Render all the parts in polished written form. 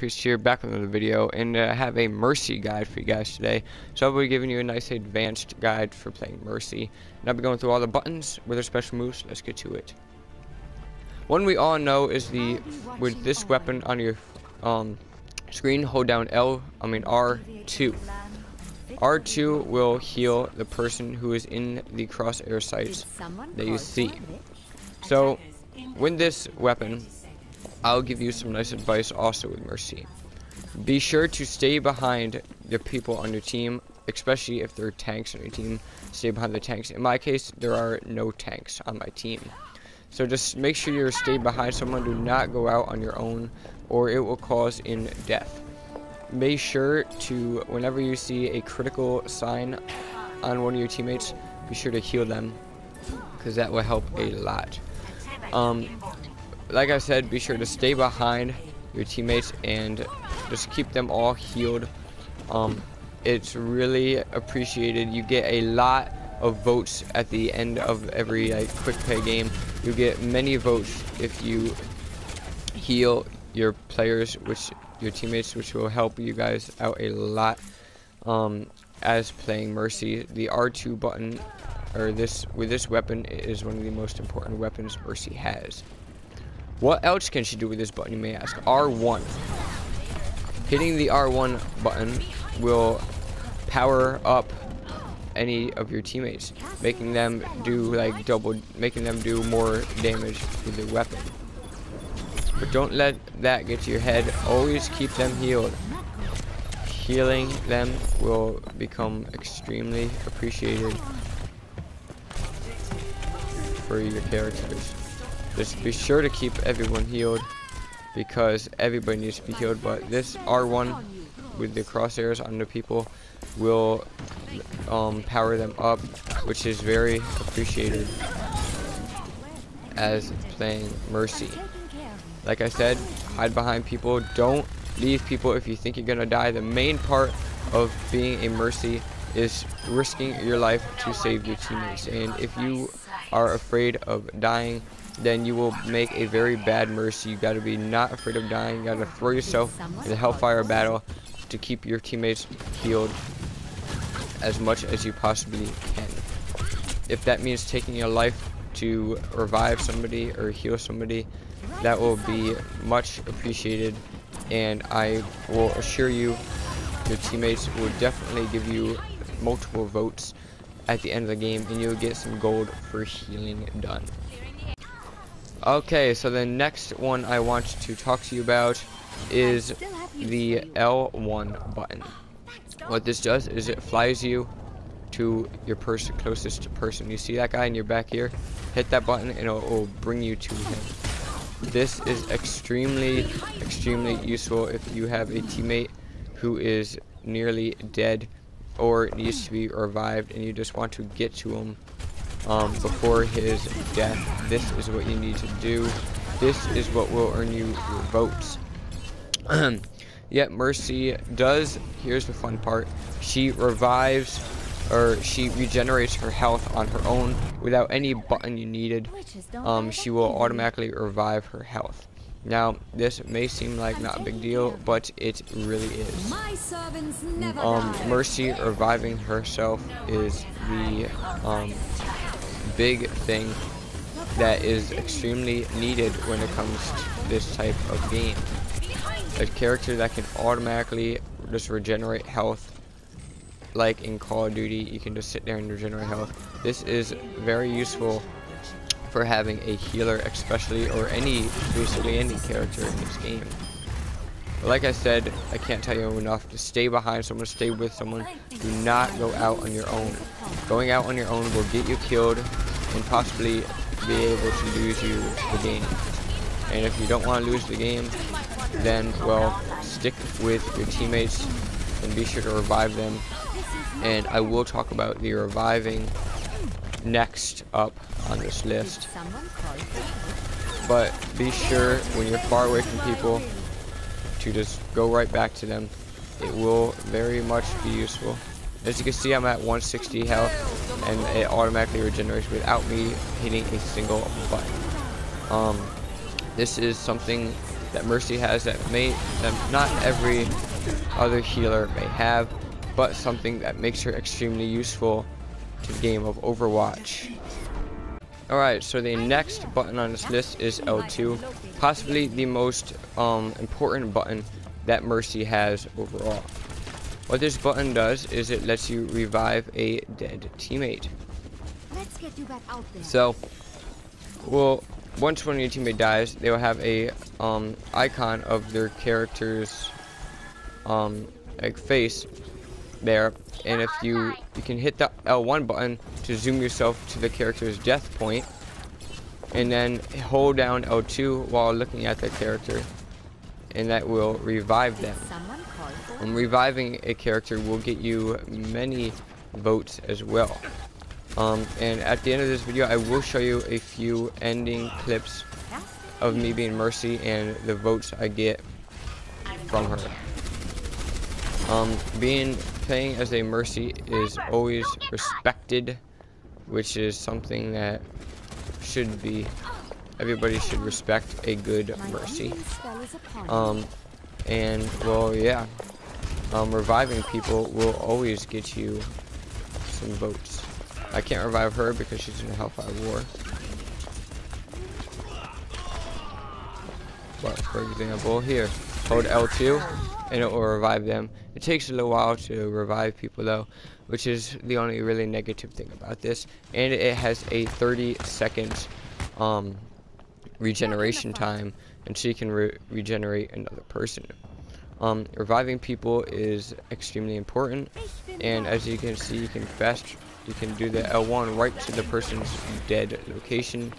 Priest here, back with another video, and I have a Mercy guide for you guys today. So I'll be giving you a nice advanced guide for playing Mercy, and I'll be going through all the buttons with their special moves. Let's get to it. One we all know is with this weapon on your screen, hold down R2. R2 will heal the person who is in the crosshair sights that you see. So with this weapon, I'll give you some nice advice also with Mercy. Be sure to stay behind the people on your team, especially if there are tanks on your team. Stay behind the tanks. In my case, there are no tanks on my team. So just make sure you stay behind someone. Do not go out on your own, or it will cause in death. Make sure to, whenever you see a critical sign on one of your teammates, be sure to heal them, because that will help a lot. Like I said, be sure to stay behind your teammates and just keep them all healed. It's really appreciated. You get a lot of votes at the end of every quick play game. You get many votes if you heal your players, your teammates, which will help you guys out a lot as playing Mercy. The R2 button, or with this weapon, is one of the most important weapons Mercy has. What else can she do with this button, you may ask? R1. Hitting the R1 button will power up any of your teammates, making them do making them do more damage with the weapon. But don't let that get to your head. Always keep them healed. Healing them will become extremely appreciated for your characters. Just be sure to keep everyone healed, because everybody needs to be healed. But this R1 with the crosshairs on the people will power them up, which is very appreciated as playing Mercy. Like I said, hide behind people. Don't leave people if you think you're gonna die. The main part of being a Mercy is risking your life to save your teammates, and if you are afraid of dying, then you will make a very bad Mercy. You gotta be not afraid of dying. You gotta throw yourself in a hellfire battle to keep your teammates healed as much as you possibly can. If that means taking your life to revive somebody or heal somebody, that will be much appreciated, and I will assure you your teammates will definitely give you multiple votes at the end of the game, and you'll get some gold for healing done. Okay, so the next one I want to talk to you about is the L1 button. What this does is it flies you to your closest person. You see that guy in your back here? Hit that button and it will bring you to him. This is extremely useful if you have a teammate who is nearly dead or needs to be revived and you just want to get to him before his death. This is what you need to do. This is what will earn you your votes. Yet Mercy does, here's the fun part, she revives, or she regenerates her health on her own without any button you needed. She will automatically revive her health. Now, this may seem like not a big deal, but it really is. Mercy reviving herself is the big thing that is extremely needed when it comes to this type of game. A character that can automatically just regenerate health, like in Call of Duty, you can just sit there and regenerate health. This is very useful for having a healer, especially, or basically any character in this game. But like I said, I can't tell you enough to stay behind someone, stay with someone. Do not go out on your own. Going out on your own will get you killed and possibly be able to lose you the game. And if you don't want to lose the game, then, well, stick with your teammates and be sure to revive them. And I will talk about the reviving next up on this list. But be sure when you're far away from people to just go right back to them. It will very much be useful. As you can see, I'm at 160 health and it automatically regenerates without me hitting a single button. This is something that Mercy has that not every other healer may have, but something that makes her extremely useful to the game of Overwatch. Alright, so the next button on this list is L2, possibly the most important button that Mercy has overall. What this button does is it lets you revive a dead teammate. Let's get you back out there. So, well, once one of your teammate dies, they will have a icon of their character's like face there, and if you can hit the L1 button to zoom yourself to the character's death point, and then hold down L2 while looking at the character, and that will revive them. Reviving a character will get you many votes as well. And at the end of this video, I will show you a few ending clips of me being Mercy and the votes I get from her. Playing as a Mercy is always respected, which is something that should be, everybody should respect a good Mercy. And well, yeah, reviving people will always get you some votes. I can't revive her because she's in a Hellfire War. But for example, here, hold L2 and it will revive them. It takes a little while to revive people though, which is the only really negative thing about this. And it has a 30-second regeneration time, and she can regenerate another person. Reviving people is extremely important, and as you can see, you can do the L1 right to the person's dead location,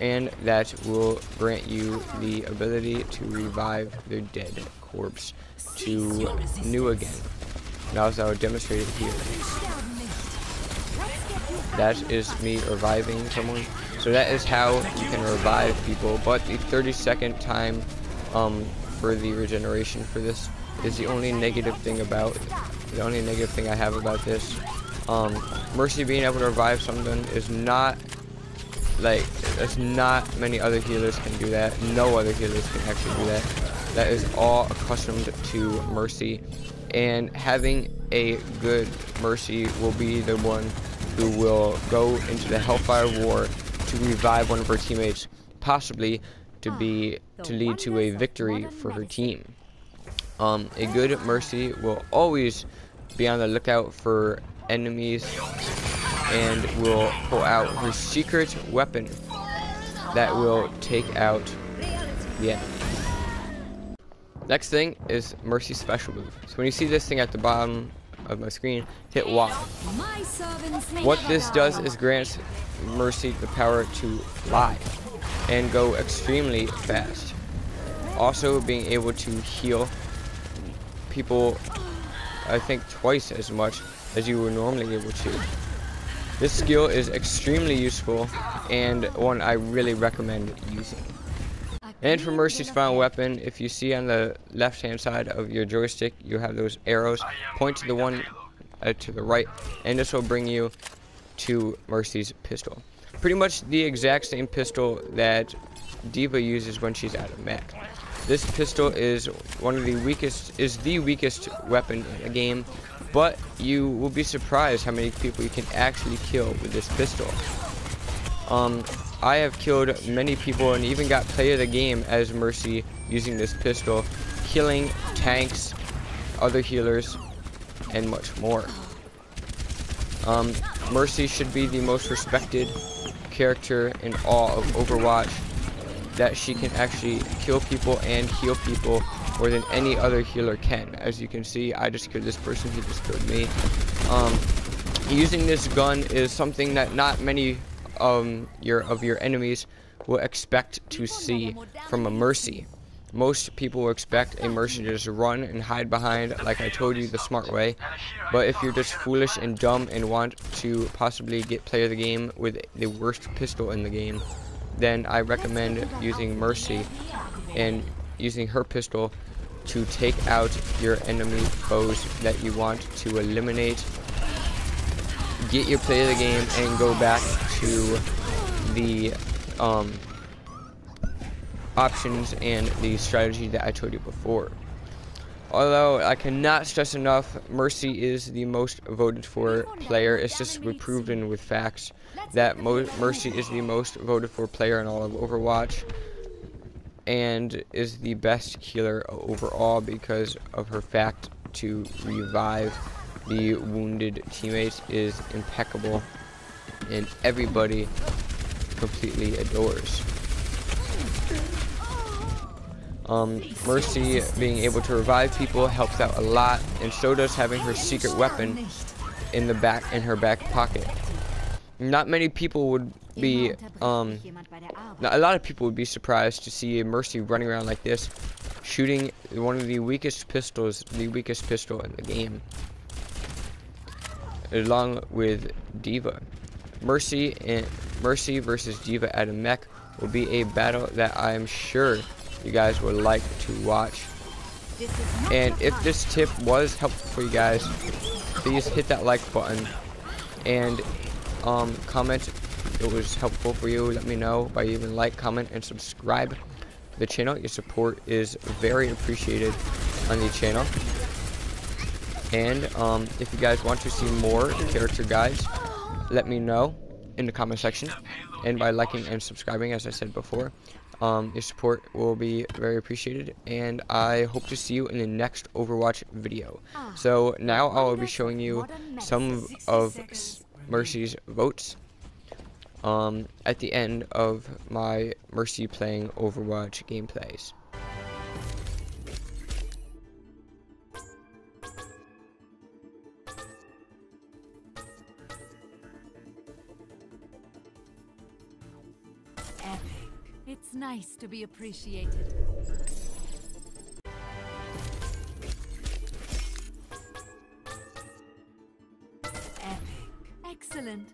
and that will grant you the ability to revive their dead corpse to new again. Now, as I will demonstrate it here. That is me reviving someone. So that is how you can revive people, but the 30-second time for the regeneration for this is the only negative thing I have about this. Mercy being able to revive someone is not like, there's not many other healers can do that. No other healers can actually do that. That is all accustomed to Mercy, and having a good Mercy will be the one who will go into the Hellfire War to revive one of her teammates, possibly to lead to a victory for her team. A good Mercy will always be on the lookout for enemies and will pull out her secret weapon that will take out the enemy. Next thing is Mercy's special move. So when you see this thing at the bottom of my screen, hit Y. What this does is grants Mercy the power to fly and go extremely fast. Also being able to heal people, I think, twice as much as you were normally able to. This skill is extremely useful and one I really recommend using. And for Mercy's final weapon, if you see on the left hand side of your joystick, you have those arrows. Point to the one to the right, and this will bring you to Mercy's pistol. Pretty much the exact same pistol that D.Va uses when she's out of mech. This pistol is the weakest weapon in the game, but you will be surprised how many people you can actually kill with this pistol. I have killed many people and even got player of the game as Mercy using this pistol, killing tanks, other healers, and much more. Mercy should be the most respected character in all of Overwatch, that she can actually kill people and heal people more than any other healer can. As you can see, I just killed this person, he just killed me. Using this gun is something that not many of your enemies will expect to see from a Mercy. Most people will expect a Mercy to just run and hide behind, like I told you, the smart way. But if you're just foolish and dumb and want to possibly get player of the game with the worst pistol in the game, then I recommend using Mercy and using her pistol to take out your enemy foes that you want to eliminate, get your player of the game, and go back to the options and the strategy that I told you before. Although I cannot stress enough, Mercy is the most voted for player. It's just proven with facts that Mercy is the most voted for player in all of Overwatch, and is the best healer overall because of her fact to revive the wounded teammates is impeccable, and everybody completely adores. Mercy being able to revive people helps out a lot, and so does having her secret weapon in her back pocket. Not many people would be a lot of people would be surprised to see a Mercy running around like this, shooting one of the weakest pistols, the weakest pistol in the game, along with D.Va. Mercy versus D.Va at a mech will be a battle that I'm sure you guys would like to watch. And if this tip was helpful for you guys, please hit that like button and comment if it was helpful for you. Let me know by even like, comment, and subscribe to the channel. Your support is very appreciated on the channel. And if you guys want to see more character guides, let me know in the comment section, and by liking and subscribing, as I said before. Your support will be very appreciated, and I hope to see you in the next Overwatch video. So now I will be showing you some of Mercy's votes at the end of my Mercy playing Overwatch gameplays. It's nice to be appreciated. Epic. Excellent.